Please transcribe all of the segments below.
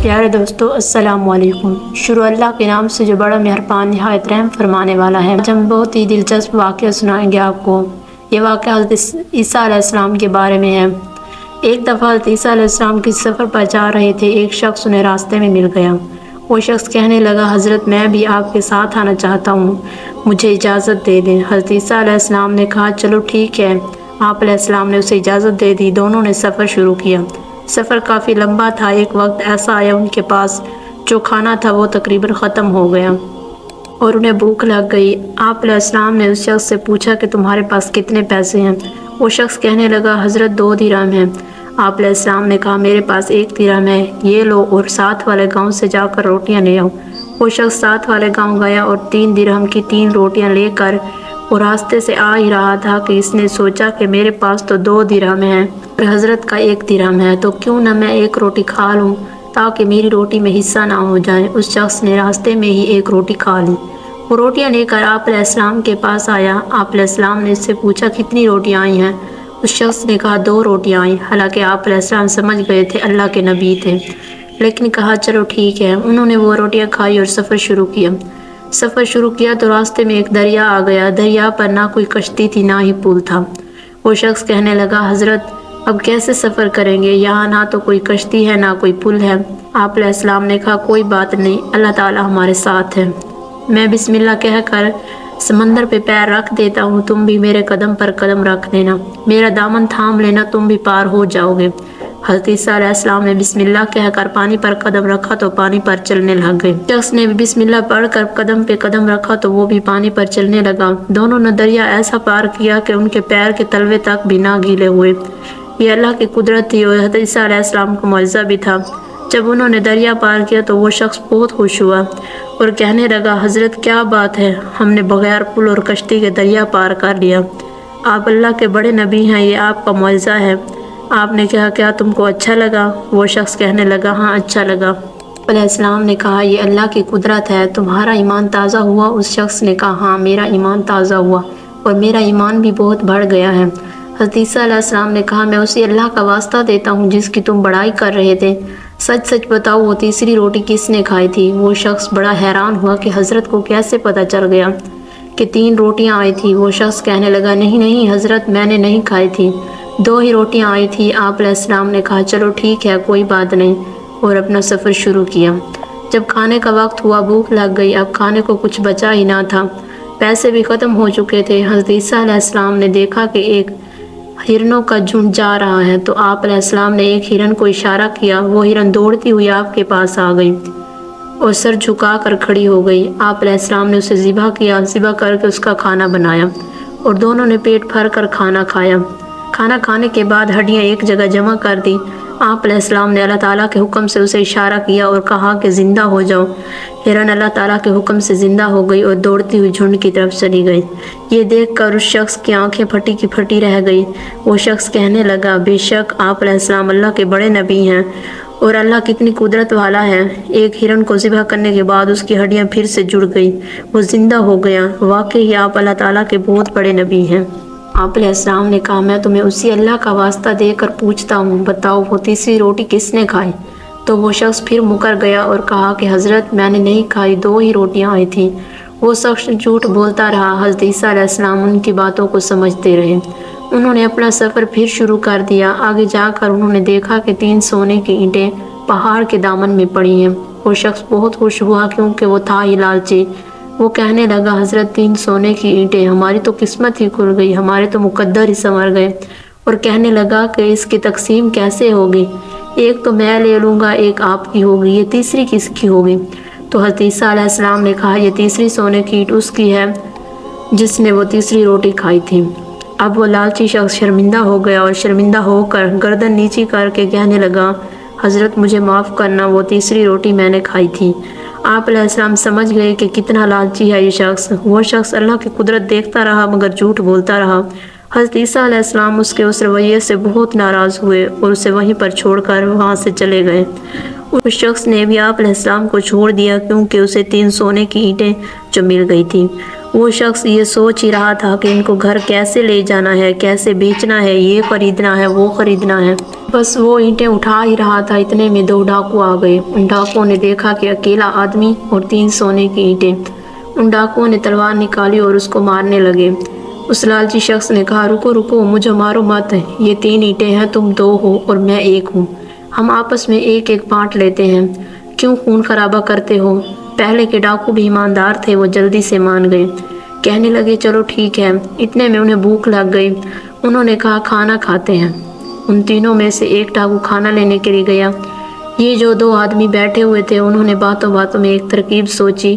پیارے دوستو السلام علیکم۔ شروع اللہ کے نام سے جو بڑا مہربان نہایت رحم فرمانے والا ہے۔ آج ہم بہت ہی دلچسپ واقعہ سنائیں گے آپ کو۔ یہ واقعہ حضرت عیسیٰ علیہ السلام کے بارے میں ہے۔ ایک دفعہ حضرت عیسیٰ علیہ السلام کسی سفر پر جا رہے تھے، ایک شخص انہیں راستے میں مل گیا۔ وہ شخص کہنے لگا، حضرت میں بھی آپ کے ساتھ آنا چاہتا ہوں، مجھے اجازت دے دیں۔ حضرت عیسیٰ علیہ السلام نے کہا چلو ٹھیک ہے۔ آپ علیہ السلام نے اسے اجازت دے دی۔ دونوں نے سفر شروع کیا۔ سفر کافی لمبا تھا۔ ایک وقت ایسا آیا ان کے پاس جو کھانا تھا وہ تقریباً ختم ہو گیا اور انہیں بھوک لگ گئی۔ آپ علیہ السلام نے اس شخص سے پوچھا کہ تمہارے پاس کتنے پیسے ہیں؟ وہ شخص کہنے لگا، حضرت 2 درہم ہیں۔ آپ علیہ السلام نے کہا میرے پاس 1 درہم ہے، یہ لو اور ساتھ والے گاؤں سے جا کر روٹیاں لے آؤ۔ وہ شخص ساتھ والے گاؤں گیا اور 3 درہم کی 3 روٹیاں لے کر وہ راستے سے آ ہی رہا تھا کہ اس نے سوچا کہ میرے پاس تو 2 درہم ہیں اور حضرت کا 1 درہم ہے، تو کیوں نہ میں 1 روٹی کھا لوں تاکہ میری روٹی میں حصہ نہ ہو جائے۔ اس شخص نے راستے میں ہی 1 روٹی کھا لی۔ وہ روٹیاں لے کر آپ علیہ السلام کے پاس آیا۔ آپ علیہ السلام نے اس سے پوچھا کتنی روٹیاں آئی ہیں؟ اس شخص نے کہا 2 روٹیاں آئیں۔ حالانکہ آپ علیہ السلام سمجھ گئے تھے اللہ کے نبی تھے، لیکن کہا چلو ٹھیک ہے۔ انہوں نے وہ روٹیاں کھائی اور سفر شروع کیا تو راستے میں ایک دریا آ گیا۔ دریا پر نہ کوئی کشتی تھی نہ ہی پل تھا۔ وہ شخص کہنے لگا، حضرت اب کیسے سفر کریں گے؟ یہاں نہ تو کوئی کشتی ہے نہ کوئی پل ہے۔ آپ علیہ السلام نے کہا کوئی بات نہیں، اللہ تعالیٰ ہمارے ساتھ ہے۔ میں بسم اللہ کہہ کر سمندر پہ پیر رکھ دیتا ہوں، تم بھی میرے قدم پر قدم رکھ لینا، میرا دامن تھام لینا، تم بھی پار ہو جاؤ گے۔ حضرت عیسیٰ علیہ السلام نے بسم اللہ کہہ کر پانی پر قدم رکھا تو پانی پر چلنے لگ گئے۔ شخص نے بھی بسم اللہ پڑھ کر قدم پہ قدم رکھا تو وہ بھی پانی پر چلنے لگا۔ دونوں نے دریا ایسا پار کیا کہ ان کے پیر کے تلوے تک بھی نہ گیلے ہوئے۔ یہ اللہ کی قدرت تھی اور حضرت عیسیٰ علیہ السلام کا معجزہ بھی تھا۔ جب انہوں نے دریا پار کیا تو وہ شخص بہت خوش ہوا اور کہنے لگا، حضرت کیا بات ہے، ہم نے بغیر پل اور کشتی کے دریا پار کر لیا۔ آپ اللہ کے بڑے نبی ہیں، یہ آپ کا معجزہ ہے۔ آپ نے کہا کیا تم کو اچھا لگا؟ وہ شخص کہنے لگا ہاں اچھا لگا۔ علیہ السلام نے کہا یہ اللہ کی قدرت ہے، تمہارا ایمان تازہ ہوا؟ اس شخص نے کہا ہاں میرا ایمان تازہ ہوا اور میرا ایمان بھی بہت بڑھ گیا ہے۔ حضرت عیسیٰ علیہ السلام نے کہا میں اسی اللہ کا واسطہ دیتا ہوں جس کی تم بڑائی کر رہے تھے، سچ سچ بتاؤ وہ تیسری روٹی کس نے کھائی تھی؟ وہ شخص بڑا حیران ہوا کہ حضرت کو کیسے پتہ چل گیا کہ 3 روٹیاں آئی تھی۔ وہ شخص کہنے لگا نہیں حضرت میں نے نہیں کھائی تھی، 2 ہی روٹیاں آئی تھی۔ آپ علیہ السلام نے کہا چلو ٹھیک ہے کوئی بات نہیں، اور اپنا سفر شروع کیا۔ جب کھانے کا وقت ہوا بھوک لگ گئی، اب کھانے کو کچھ بچا ہی نہ تھا، پیسے بھی ختم ہو چکے تھے۔ حضرت عیسیٰ علیہ السلام نے دیکھا کہ ایک ہرنوں کا جھنڈ جا رہا ہے، تو آپ علیہ السلام نے ایک ہرن کو اشارہ کیا۔ وہ ہرن دوڑتی ہوئی آپ کے پاس آ گئی اور سر جھکا کر کھڑی ہو گئی۔ آپ علیہ السلام نے اسے ذبح کیا، ذبح کر کے اس کا کھانا بنایا اور دونوں نے پیٹ بھر کر کھانا کھایا۔ کھانا کھانے کے بعد ہڈیاں ایک جگہ جمع کر دی۔ آپ علیہ السلام نے اللہ تعالیٰ کے حکم سے اسے اشارہ کیا اور کہا کہ زندہ ہو جاؤ۔ ہرن اللہ تعالیٰ کے حکم سے زندہ ہو گئی اور دوڑتی ہوئی جھنڈ کی طرف چلی گئی۔ یہ دیکھ کر اس شخص کی آنکھیں پھٹی کی پھٹی رہ گئی۔ وہ شخص کہنے لگا بے شک آپ علیہ السلام اللہ کے بڑے نبی ہیں اور اللہ کتنی قدرت والا ہے۔ ایک ہرن کو ذبح کرنے کے بعد اس کی ہڈیاں پھر سے جڑ گئی، وہ زندہ ہو گیا۔ واقعی آپ اللہ تعالیٰ کے بہت بڑے نبی ہیں۔ آپ علیہ السلام نے کہا میں تمہیں اسی اللہ کا واسطہ دے کر پوچھتا ہوں، بتاؤ وہ تیسری روٹی کس نے کھائی؟ تو وہ شخص پھر مکر گیا اور کہا کہ حضرت میں نے نہیں کھائی، 2 ہی روٹیاں آئی تھیں۔ وہ شخص جھوٹ بولتا رہا۔ حضرت عیسیٰ علیہ السلام ان کی باتوں کو سمجھتے رہے۔ انہوں نے اپنا سفر پھر شروع کر دیا۔ آگے جا کر انہوں نے دیکھا کہ 3 سونے کی اینٹیں پہاڑ کے دامن میں پڑی ہیں۔ وہ شخص بہت خوش ہوا کیونکہ وہ تھا ہی لالچی۔ وہ کہنے لگا حضرت 3 سونے کی اینٹیں، ہماری تو قسمت ہی کھل گئی، ہمارے تو مقدر ہی سنور گئے۔ اور کہنے لگا کہ اس کی تقسیم کیسے ہوگی؟ ایک تو میں لے لوں گا، ایک آپ کی ہوگی، یہ تیسری کس کی ہوگی؟ تو حضرت عیسیٰ علیہ السلام نے کہا یہ تیسری سونے کی اینٹ اس کی ہے جس نے وہ تیسری روٹی کھائی تھی۔ اب وہ لالچی شخص شرمندہ ہو گیا اور شرمندہ ہو کر گردن نیچی کر کے کہنے لگا حضرت مجھے معاف کرنا، وہ تیسری روٹی میں نے کھائی تھی۔ آپ علیہ السلام سمجھ گئے کہ کتنا لالچی ہے یہ شخص۔ وہ شخص اللہ کی قدرت دیکھتا رہا مگر جھوٹ بولتا رہا۔ حضرت عیسیٰ علیہ السلام اس کے اس رویے سے بہت ناراض ہوئے اور اسے وہیں پر چھوڑ کر وہاں سے چلے گئے۔ اس شخص نے بھی آپ علیہ السلام کو چھوڑ دیا کیونکہ اسے 3 سونے کی اینٹیں جو مل گئی تھی۔ وہ شخص یہ سوچ ہی رہا تھا کہ ان کو گھر کیسے لے جانا ہے، کیسے بیچنا ہے، یہ خریدنا ہے، وہ خریدنا ہے۔ بس وہ اینٹیں اٹھا ہی رہا تھا، اتنے میں 2 ڈاکو آ گئے۔ ان ڈاکوؤں نے دیکھا کہ اکیلا آدمی اور 3 سونے کی اینٹیں۔ ان ڈاکوؤں نے تلوار نکالی اور اس کو مارنے لگے۔ اس لالچی شخص نے کہا، رکو رکو، مجھے مارو مت، یہ 3 اینٹیں ہیں، تم 2 ہو اور میں 1 ہوں، ہم آپس میں ایک ایک بانٹ لیتے ہیں، کیوں خون خرابہ کرتے ہو؟ پہلے کے ڈاکو بھی ایماندار تھے، وہ جلدی سے مان گئے، کہنے لگے چلو ٹھیک ہے۔ اتنے میں انہیں بھوک لگ گئی، انہوں نے کہا کھانا کھاتے ہیں۔ ان تینوں میں سے ایک ڈاکو کھانا لینے کے لیے گیا۔ یہ جو 2 آدمی بیٹھے ہوئے تھے، انہوں نے باتوں باتوں میں ایک ترکیب سوچی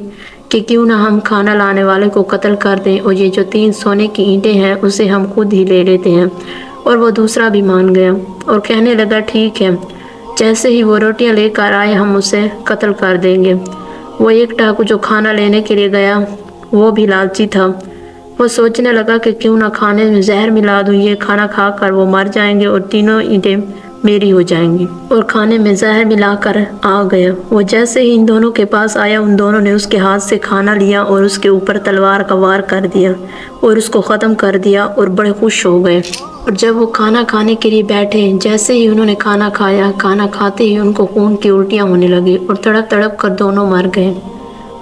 کہ کیوں نہ ہم کھانا لانے والے کو قتل کر دیں اور یہ جو 3 سونے کی اینٹیں ہیں اسے ہم خود ہی لے لیتے ہیں۔ اور وہ دوسرا بھی مان گیا اور کہنے لگا ٹھیک ہے، جیسے ہی وہ روٹیاں لے کر آئے ہم اسے قتل کر دیں گے۔ وہ ایک ڈاکو جو کھانا لینے کے لیے گیا وہ بھی لالچی تھا، وہ سوچنے لگا کہ کیوں نہ کھانے میں زہر ملا دوں، یہ کھانا کھا کر وہ مر جائیں گے اور 3 اینٹیں میری ہو جائیں گی۔ اور کھانے میں زہر ملا کر آ گیا۔ وہ جیسے ہی ان دونوں کے پاس آیا، ان دونوں نے اس کے ہاتھ سے کھانا لیا اور اس کے اوپر تلوار کا وار کر دیا اور اس کو ختم کر دیا اور بڑے خوش ہو گئے۔ اور جب وہ کھانا کھانے کے لیے بیٹھے، جیسے ہی انہوں نے کھانا کھایا، کھانا کھاتے ہی ان کو خون کی الٹیاں ہونے لگی اور تڑپ تڑپ کر دونوں مر گئے۔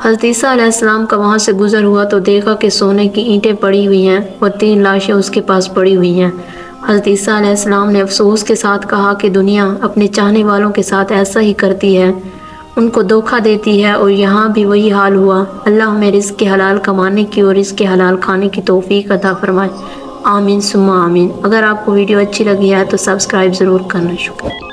حضرت عیسیٰ علیہ السلام کا وہاں سے گزر ہوا تو دیکھا کہ سونے کی اینٹیں پڑی ہوئی ہیں اور 3 لاشیں اس کے پاس پڑی ہوئی ہیں۔ حضرت عیسیٰ علیہ السلام نے افسوس کے ساتھ کہا کہ دنیا اپنے چاہنے والوں کے ساتھ ایسا ہی کرتی ہے، ان کو دھوکہ دیتی ہے، اور یہاں بھی وہی حال ہوا۔ اللہ ہمیں رزق کے حلال کمانے کی اور رزق کے حلال کھانے کی توفیق عطا فرمائے، آمین ثم آمین۔ اگر آپ کو ویڈیو اچھی لگی ہے تو سبسکرائب ضرور کرنا، شکریہ۔